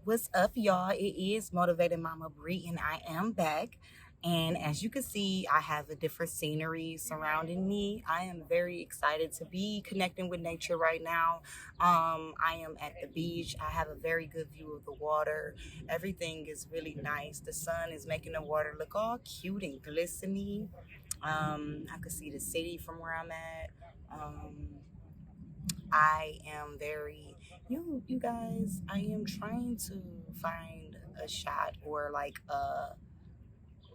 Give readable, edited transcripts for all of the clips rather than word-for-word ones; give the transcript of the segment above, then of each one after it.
What's up, y'all? It is Motivated Mama Bree, and I am back. And as you can see, I have a different scenery surrounding me. I am very excited to be connecting with nature right now. I am at the beach. I have a very good view of the water. Everything is really nice. The sun is making the water look all cute and glistening. I can see the city from where I'm at. I am very you guys, I am trying to find a shot or like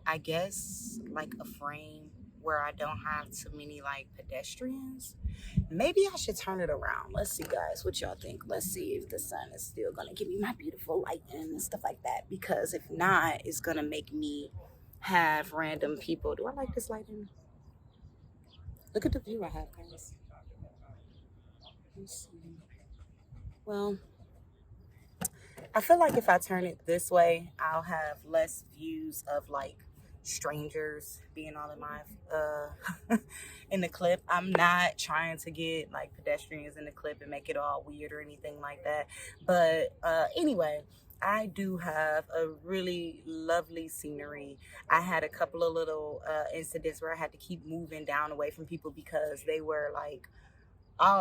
I guess like a frame where I don't have too many like pedestrians. Maybe I should turn it around. Let's see guys, what y'all think. Let's see if the sun is still gonna give me my beautiful lighting and stuff like that. Because if not, it's gonna make me have random people. Do I like this lighting? Look at the view I have, guys. Let's see. Well, I feel like if I turn it this way, I'll have less views of like strangers being all in my in the clip. I'm not trying to get like pedestrians in the clip and make it all weird or anything like that. But anyway, I do have a really lovely scenery. I had a couple of little incidents where I had to keep moving down away from people because they were like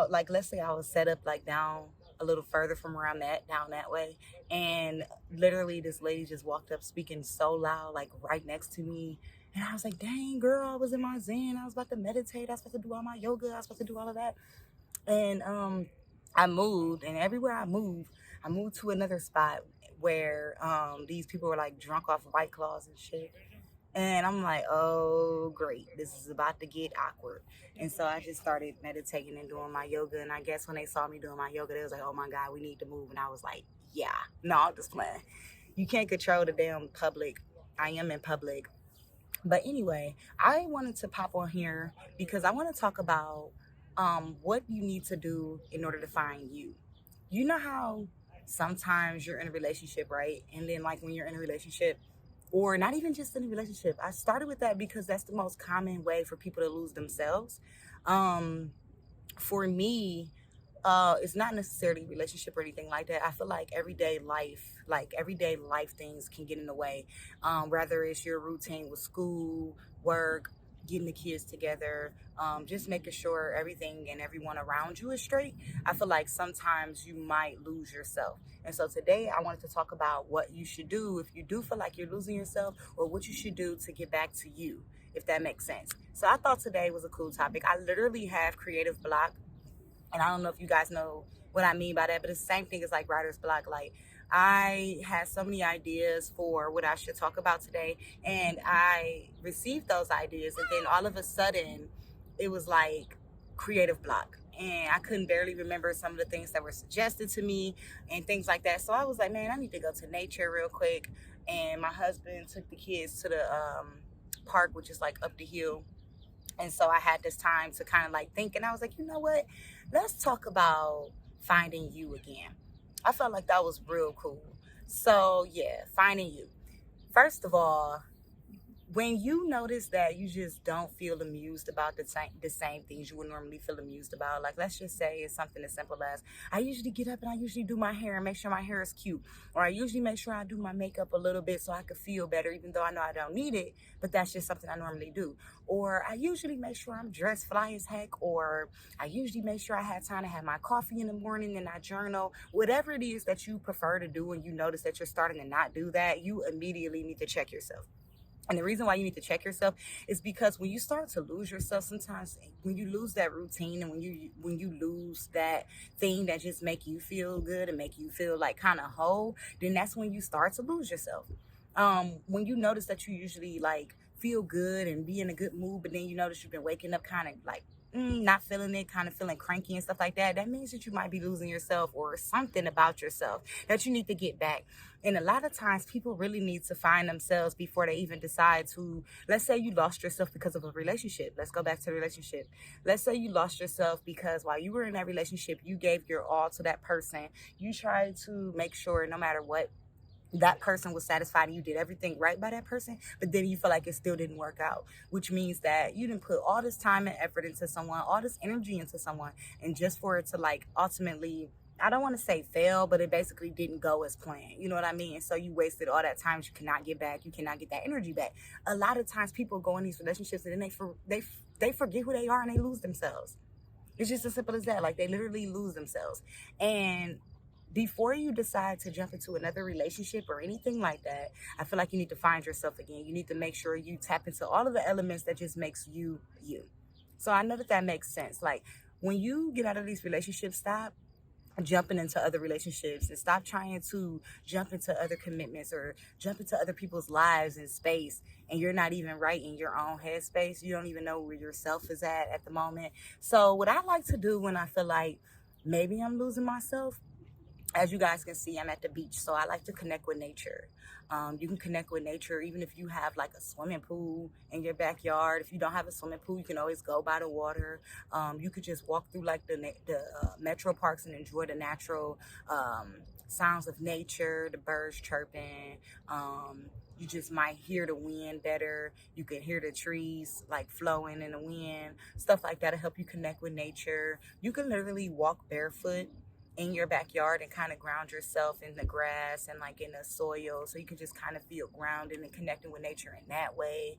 like let's say I was set up like down a little further from where I'm at, down that way, and literally this lady just walked up speaking so loud, like right next to me, and I was like, "Dang, girl, I was in my zen. I was about to meditate. I was about to do all my yoga. I was about to do all of that." And I moved, and everywhere I moved to another spot where these people were like drunk off White Claws and shit. And I'm like, oh, great. This is about to get awkward. And so I just started meditating and doing my yoga. And I guess when they saw me doing my yoga, they was like, oh my God, we need to move. And I was like, yeah, no, I'm just playing. You can't control the damn public. I am in public. But anyway, I wanted to pop on here because I want to talk about what you need to do in order to find you. You know how sometimes you're in a relationship, right? And then, like, when you're in a relationship, or not even just in a relationship, I started with that because that's the most common way for people to lose themselves. Um, for me, it's not necessarily relationship or anything like that. I feel like everyday life things can get in the way. Whether it's your routine with school, work, getting the kids together, just making sure everything and everyone around you is straight. I feel like sometimes you might lose yourself. And so today I wanted to talk about what you should do if you do feel like you're losing yourself, or what you should do to get back to you, if that makes sense. So I thought today was a cool topic. I literally have creative block, and I don't know if you guys know what I mean by that, but it's the same thing as like writer's block. Like, I had so many ideas for what I should talk about today, and I received those ideas, and then all of a sudden, it was like creative block. And I couldn't barely remember some of the things that were suggested to me and things like that. So I was like, man, I need to go to nature real quick. And my husband took the kids to the park, which is like up the hill, and so I had this time to kind of like think, and I was like, you know what? Let's talk about finding you again. I felt like that was real cool. So, yeah, finding you. First of all, when you notice that you just don't feel amused about the same things you would normally feel amused about, like let's just say it's something as simple as I usually get up and I usually do my hair and make sure my hair is cute, or I usually make sure I do my makeup a little bit so I could feel better, even though I know I don't need it, but that's just something I normally do. Or I usually make sure I'm dressed fly as heck, or I usually make sure I have time to have my coffee in the morning and I journal. Whatever it is that you prefer to do and you notice that you're starting to not do that, you immediately need to check yourself. And the reason why you need to check yourself is because when you start to lose yourself, sometimes when you lose that routine and when you lose that thing that just make you feel good and make you feel like kind of whole, then that's when you start to lose yourself. When you notice that you usually like feel good and be in a good mood, but then you notice you've been waking up kind of like not feeling it, kind of feeling cranky and stuff like that, that means that you might be losing yourself or something about yourself that you need to get back. And a lot of times people really need to find themselves before they even decide to, let's say you lost yourself because of a relationship. Let's go back to the relationship. Let's say you lost yourself because while you were in that relationship, you gave your all to that person. You tried to make sure no matter what, that person was satisfied and you did everything right by that person, but then you feel like it still didn't work out, which means that you didn't put all this time and effort into someone, all this energy into someone, and just for it to like ultimately I don't want to say fail, but it basically didn't go as planned. You know what I mean? So you wasted all that time you cannot get back. You cannot get that energy back. A lot of times people go in these relationships and then they forget who they are and they lose themselves. It's just as simple as that. Like, they literally lose themselves. And before you decide to jump into another relationship or anything like that, I feel like you need to find yourself again. You need to make sure you tap into all of the elements that just makes you you. So I know that that makes sense. Like, when you get out of these relationships, stop jumping into other relationships and stop trying to jump into other commitments or jump into other people's lives and space, and you're not even right in your own headspace. You don't even know where yourself is at the moment. So what I like to do when I feel like maybe I'm losing myself, as you guys can see, I'm at the beach, so I like to connect with nature. You can connect with nature even if you have like a swimming pool in your backyard. If you don't have a swimming pool, you can always go by the water. You could just walk through like the metro parks and enjoy the natural sounds of nature, the birds chirping. You just might hear the wind better. You can hear the trees like flowing in the wind. Stuff like that to help you connect with nature. You can literally walk barefoot in your backyard and kind of ground yourself in the grass and like in the soil, so you can just kind of feel grounded and connecting with nature in that way.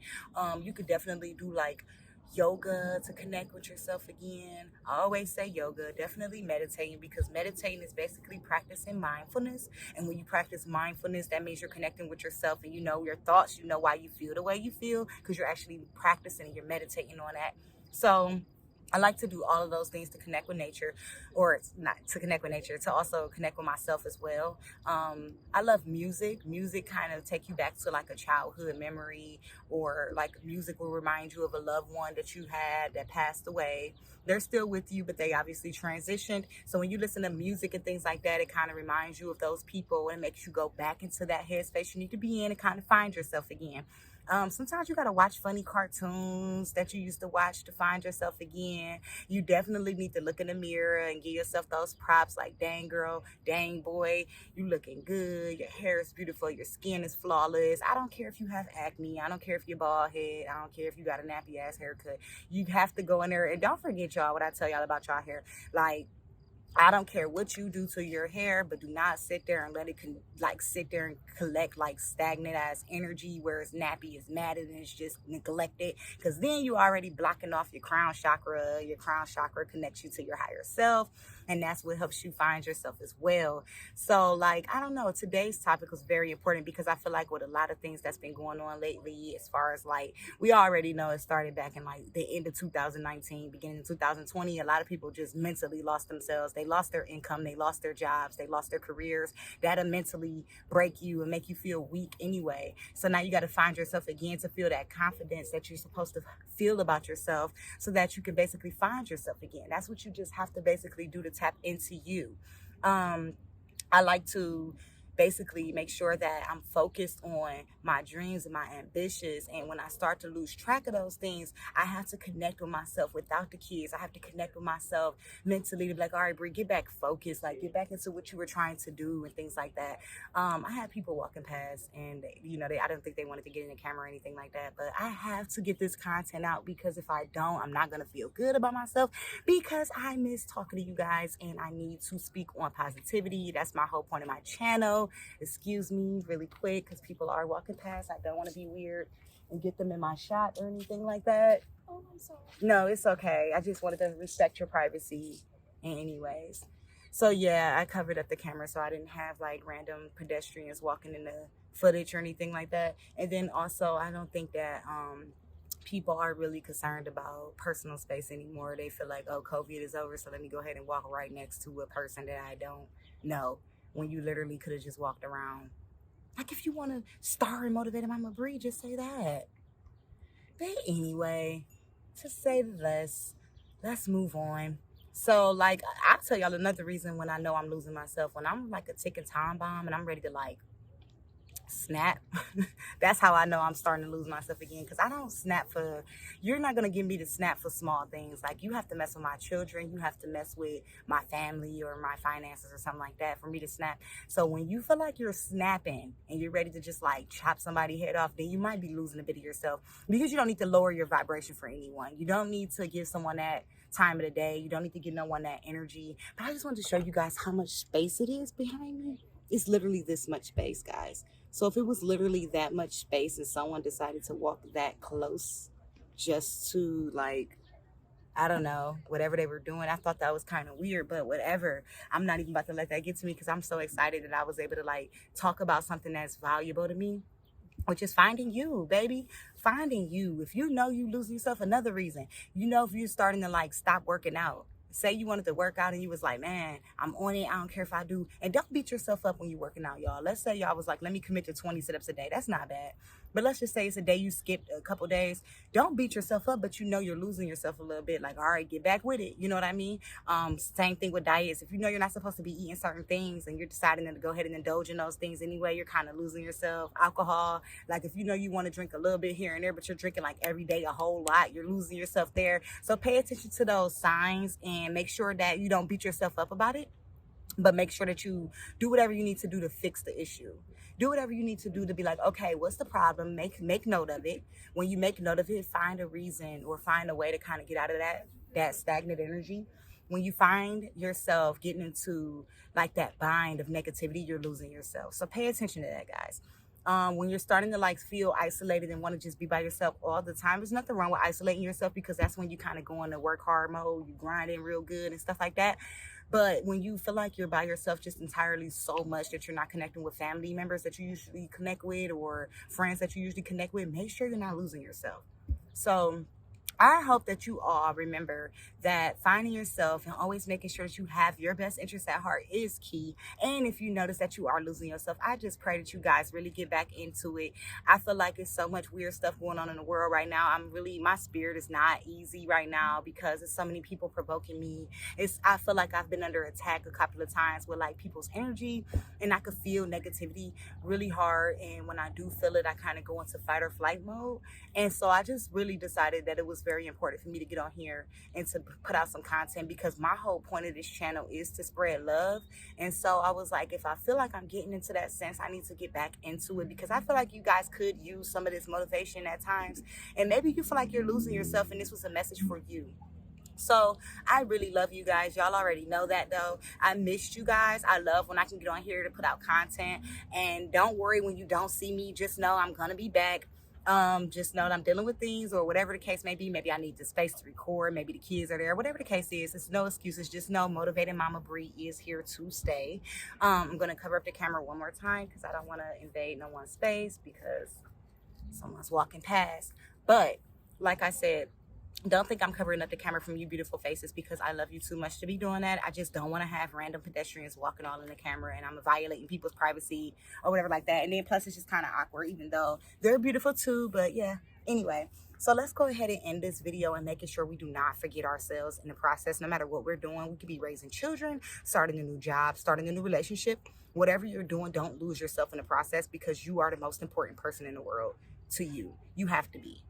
You could definitely do like yoga to connect with yourself again. I always say yoga, definitely meditating, because meditating is basically practicing mindfulness. And when you practice mindfulness, that means you're connecting with yourself and you know your thoughts, you know why you feel the way you feel, because you're actually practicing and you're meditating on that. So I like to do all of those things to connect with nature, or it's not to connect with nature, to also connect with myself as well. I love music. Music kind of take you back to like a childhood memory, or like music will remind you of a loved one that you had that passed away. They're still with you, but they obviously transitioned. So when you listen to music and things like that, it kind of reminds you of those people and makes you go back into that headspace you need to be in and kind of find yourself again. Sometimes you gotta watch funny cartoons that you used to watch to find yourself again. You definitely need to look in the mirror and give yourself those props like, dang girl, dang boy, you looking good, your hair is beautiful, your skin is flawless. I don't care if you have acne, I don't care if you're bald head, I don't care if you got a nappy ass haircut. You have to go in there, and don't forget, y'all, what I tell y'all about y'all hair. Like, I don't care what you do to your hair, but do not sit there and let it sit there and collect like stagnant ass energy where it's nappy, it's matted, and it's just neglected. Because then you already blocking off your crown chakra. Your crown chakra connects you to your higher self, and that's what helps you find yourself as well. So, like, I don't know, today's topic was very important because I feel like with a lot of things that's been going on lately, as far as like, we already know it started back in like the end of 2019, beginning of 2020. A lot of people just mentally lost themselves. They lost their income, they lost their jobs, they lost their careers. That'll mentally break you and make you feel weak anyway. So now you got to find yourself again to feel that confidence that you're supposed to feel about yourself, so that you can basically find yourself again. That's what you just have to basically do to tap into you. I like to basically make sure that I'm focused on my dreams and my ambitions. And when I start to lose track of those things, I have to connect with myself without the kids. I have to connect with myself mentally to be like, all right, Brie, get back focused, like get back into what you were trying to do and things like that. I had people walking past and I don't think they wanted to get in the camera or anything like that, but I have to get this content out, because if I don't, I'm not going to feel good about myself, because I miss talking to you guys and I need to speak on positivity. That's my whole point of my channel. Excuse me really quick, because people are walking past. I don't want to be weird and get them in my shot or anything like that. Oh, I'm sorry. No, it's okay. I just wanted to respect your privacy anyways. So yeah, I covered up the camera so I didn't have like random pedestrians walking in the footage or anything like that. And then also, I don't think that people are really concerned about personal space anymore. They feel like, oh, COVID is over, so let me go ahead and walk right next to a person that I don't know, when you literally could have just walked around. Like, if you want to star and motivate Mama Bree, just say that. But anyway, to say the less, let's move on. So, like, I'll tell y'all another reason when I know I'm losing myself, when I'm like a ticking time bomb and I'm ready to like snap. That's how I know I'm starting to lose myself again, because I don't snap for, you're not going to get me to snap for small things. Like, you have to mess with my children, you have to mess with my family or my finances or something like that for me to snap. So when you feel like you're snapping and you're ready to just like chop somebody's head off, then you might be losing a bit of yourself, because you don't need to lower your vibration for anyone. You don't need to give someone that time of the day. You don't need to give no one that energy. But I just wanted to show you guys how much space it is behind me. It's literally this much space, guys. So if it was literally that much space and someone decided to walk that close just to, like, I don't know, whatever they were doing, I thought that was kind of weird, but whatever. I'm not even about to let that get to me, because I'm so excited that I was able to like talk about something that's valuable to me, which is finding you, baby. Finding you. If you know you losing yourself, another reason. You know, if you're starting to like stop working out. Say you wanted to work out and you was like, man, I'm on it. I don't care if I do. And don't beat yourself up when you're working out, y'all. Let's say y'all was like, let me commit to 20 sit-ups a day. That's not bad. But let's just say it's a day you skipped a couple days. Don't beat yourself up, but you know you're losing yourself a little bit. Like, all right, get back with it. You know what I mean? Same thing with diets. If you know you're not supposed to be eating certain things and you're deciding to go ahead and indulge in those things anyway, you're kind of losing yourself. Alcohol, like if you know you want to drink a little bit here and there, but you're drinking like every day a whole lot, you're losing yourself there. So pay attention to those signs and make sure that you don't beat yourself up about it, but make sure that you do whatever you need to do to fix the issue. Do whatever you need to do to be like, okay, what's the problem? Make note of it. When you make note of it, find a reason or find a way to kind of get out of that stagnant energy. When you find yourself getting into like that bind of negativity, you're losing yourself. So pay attention to that, guys. When you're starting to like feel isolated and want to just be by yourself all the time, there's nothing wrong with isolating yourself, because that's when you kind of go into work hard mode, you grinding real good and stuff like that. But when you feel like you're by yourself just entirely so much that you're not connecting with family members that you usually connect with or friends that you usually connect with, make sure you're not losing yourself. So I hope that you all remember that finding yourself and always making sure that you have your best interests at heart is key. And if you notice that you are losing yourself, I just pray that you guys really get back into it. I feel like there's so much weird stuff going on in the world right now. My spirit is not easy right now because there's so many people provoking me. I feel like I've been under attack a couple of times with like people's energy, and I could feel negativity really hard. And when I do feel it, I kind of go into fight or flight mode. And so I just really decided that it was very important for me to get on here and to put out some content, because my whole point of this channel is to spread love. And so I was like, if I feel like I'm getting into that sense, I need to get back into it, because I feel like you guys could use some of this motivation at times. And maybe you feel like you're losing yourself and this was a message for you. So I really love you guys. Y'all already know that though. I missed you guys. I love when I can get on here to put out content. And don't worry when you don't see me. Just know I'm gonna be back. Just know that I'm dealing with things or whatever the case may be. Maybe I need the space to record. Maybe the kids are there. Whatever the case is, it's no excuses. Just know Motivated Mama Bree is here to stay. I'm gonna cover up the camera one more time because I don't want to invade no one's space because someone's walking past. But like I said, don't think I'm covering up the camera from you beautiful faces, because I love you too much to be doing that. I just don't want to have random pedestrians walking all in the camera and I'm violating people's privacy or whatever like that. And then plus it's just kind of awkward, even though they're beautiful too. But yeah, anyway, so let's go ahead and end this video and making sure we do not forget ourselves in the process. No matter what we're doing, we could be raising children, starting a new job, starting a new relationship. Whatever you're doing, don't lose yourself in the process, because you are the most important person in the world to you. You have to be.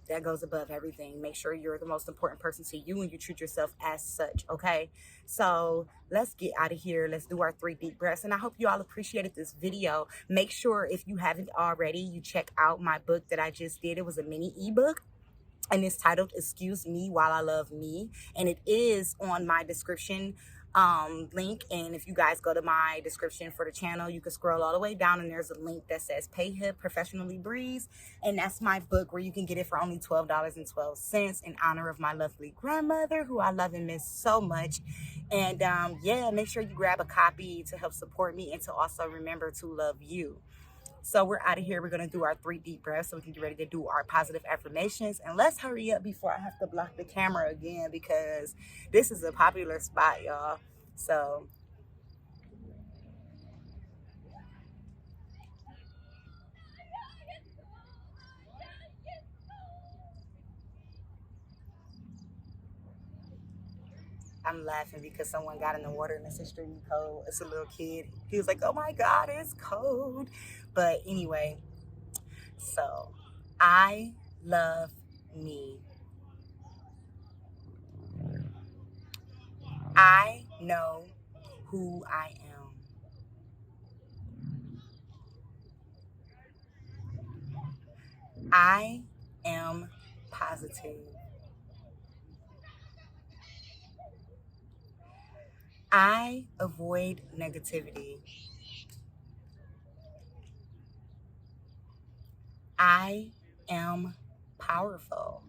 That goes above everything. Make sure you're the most important person to you and you treat yourself as such, okay? So let's get out of here. Let's do our 3 deep breaths. And I hope you all appreciated this video. Make sure, if you haven't already, you check out my book that I just did. It was a mini ebook, and it's titled Excuse Me While I Love Me, and it is on my description link. And if you guys go to my description for the channel, you can scroll all the way down and there's a link that says Pay Hip Professionally Breeze, and that's my book where you can get it for only $12.12 in honor of my lovely grandmother, who I love and miss so much. And yeah, make sure you grab a copy to help support me and to also remember to love you. So we're out of here. We're going to do our 3 deep breaths so we can get ready to do our positive affirmations. And let's hurry up before I have to block the camera again, because this is a popular spot, y'all. So I'm laughing because someone got in the water and it's extremely cold. It's a little kid. He was like, oh my God, it's cold. But anyway, so I love me. I know who I am. I am positive. I avoid negativity. I am powerful.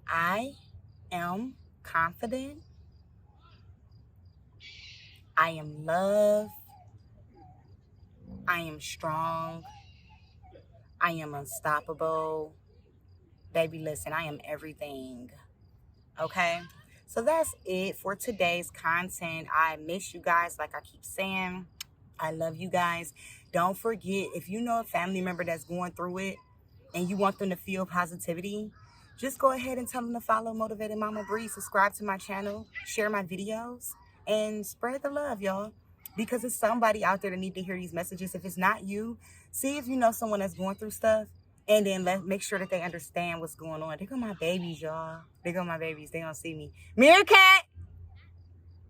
I am confident. I am loved. I am strong. I am unstoppable. Baby, listen, I am everything. Okay? So that's it for today's content. I miss you guys, like I keep saying. I love you guys. Don't forget, if you know a family member that's going through it and you want them to feel positivity, just go ahead and tell them to follow Motivated Mama Bree, subscribe to my channel, share my videos, and spread the love, y'all. Because it's somebody out there that need to hear these messages. If it's not you, see if you know someone that's going through stuff, and then make sure that they understand what's going on. They go my babies, y'all. They go my babies. They don't see me. Meerkat!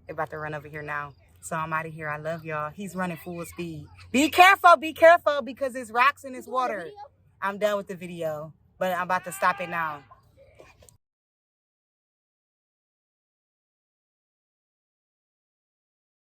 They're about to run over here now. So I'm out of here. I love y'all. He's running full speed. Be careful, because there's rocks in this water. I'm done with the video, but I'm about to stop it now.